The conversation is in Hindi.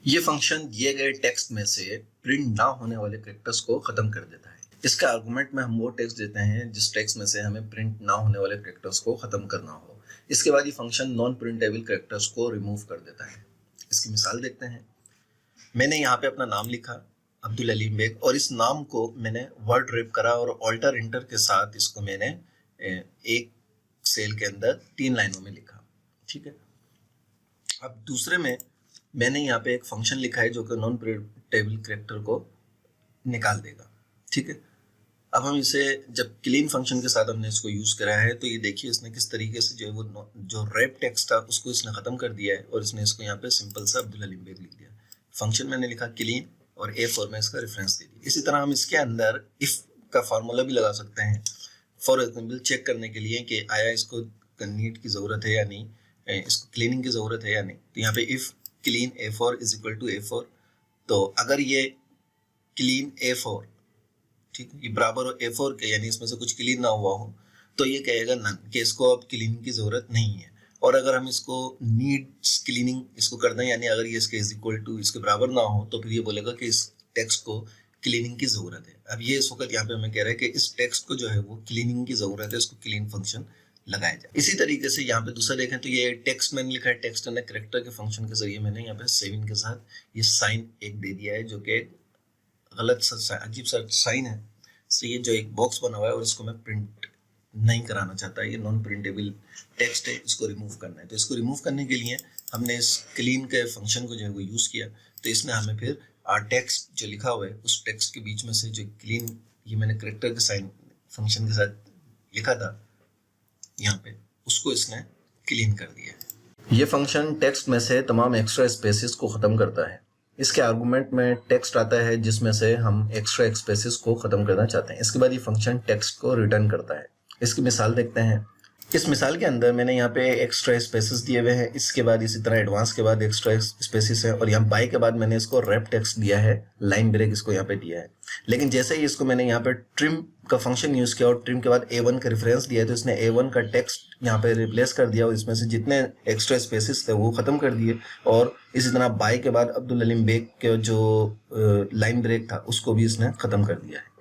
ये फंक्शन दिए गए टेक्स्ट में से प्रिंट ना होने वाले कैरेक्टर्स को खत्म कर देता है। इसका आर्गुमेंट में हम वो टेक्स्ट देते हैं जिस टेक्स्ट में से हमें प्रिंट ना होने वाले कैरेक्टर्स को खत्म करना हो। इसके बाद ये फंक्शन नॉन प्रिंटेबल कैरेक्टर्स को रिमूव कर देता है। इसकी मिसाल देखते हैं। मैंने यहाँ पे अपना नाम लिखा अब्दुल अलीम बेग और इस नाम को मैंने वर्ड रैप करा और ऑल्टर इंटर के साथ इसको मैंने एक सेल के अंदर 3 लाइनों में लिखा। ठीक है। अब दूसरे में मैंने यहाँ पे एक फंक्शन लिखा है जो कि नॉन प्रिंटेबल कैरेक्टर को निकाल देगा। ठीक है। अब हम इसे जब क्लीन फंक्शन के साथ हमने इसको यूज करा है तो ये देखिए इसने किस तरीके से जो है वो जो रैप टेक्स्ट था उसको इसने खत्म कर दिया है और इसने इसको यहाँ पे सिंपल सा अब्दुल अलीम बेग लिख दिया। फंक्शन मैंने लिखा क्लीन और A4 में इसका रेफरेंस दे दिया। इसी तरह हम इसके अंदर इफ का फार्मूला भी लगा सकते हैं, फॉर एग्जाम्पल चेक करने के लिए कि आया इसको नीट की जरूरत है या नहीं, इसको क्लीनिंग की जरूरत है या नहीं। तो यहाँ पे if clean A4 is equal to A4, तो अगर ये क्लीन A4 ठीक है ये बराबर हो A4 के यानी इसमें से कुछ क्लीन ना हुआ हो तो ये कहेगा नन कि इसको अब क्लीनिंग की जरूरत नहीं है। और अगर हम इसको नीड्स क्लीनिंग इसको कर दें यानी अगर ये इसके इज इक्वल टू इसके बराबर ना हो तो फिर ये बोलेगा कि इस टेक्स्ट को क्लीनिंग की जरूरत है। अब ये इस वक्त यहाँ पे हमें कह रहा है कि इस टेक्स्ट को जो है वो क्लीनिंग की जरूरत है, इसको क्लीन फंक्शन लगाया जाए। इसी तरीके से यहाँ पे दूसरा देखें तो ये टेक्स्ट मैंने लिखा है, टेक्स्ट एंड कैरेक्टर के फंक्शन के जरिए मैंने यहाँ पे सेविंग के साथ ये साइन एक दे दिया है जो कि गलत सा अजीब सा साइन है। तो ये जो एक बॉक्स बना हुआ है और इसको मैं प्रिंट नहीं कराना चाहता, ये नॉन प्रिंटेबल टेक्स्ट है, इसको रिमूव करना है। तो इसको रिमूव करने के लिए हमने इस क्लीन के फंक्शन को जो है वो यूज किया। तो इसने हमें फिर टेक्स्ट जो लिखा हुआ है उस टेक्स्ट के बीच में से जो क्लीन ये मैंने कैरेक्टर के साइन फंक्शन के साथ लिखा था यहाँ पे उसको इसने क्लीन कर दिया। ये फंक्शन टेक्स्ट में से तमाम एक्स्ट्रा स्पेसेस को खत्म करता है। इसके आर्गुमेंट में टेक्स्ट आता है जिसमें से हम एक्स्ट्रा स्पेसेस को खत्म करना चाहते हैं। इसके बाद ये फंक्शन टेक्स्ट को रिटर्न करता है। इसकी मिसाल देखते हैं। इस मिसाल के अंदर मैंने यहाँ पे एक्स्ट्रा स्पेसेस दिए हुए हैं, इसके बाद इसी तरह एडवांस के बाद एक्स्ट्रा स्पेसेस है और यहाँ बाय के बाद मैंने इसको रैप टेक्स्ट दिया है, लाइन ब्रेक इसको यहाँ पे दिया है। लेकिन जैसे ही इसको मैंने यहाँ पे ट्रिम का फंक्शन यूज किया और ट्रिम के बाद A1 का रेफरेंस दिया है तो इसने A1 का टेक्स्ट यहाँ पे रिप्लेस कर दिया और इसमें से जितने एक्स्ट्रा स्पेसेस थे वो खत्म कर दिए और इसी तरह बाय के बाद अब्दुल अलीम बेग के जो लाइन ब्रेक था उसको भी इसने खत्म कर दिया है।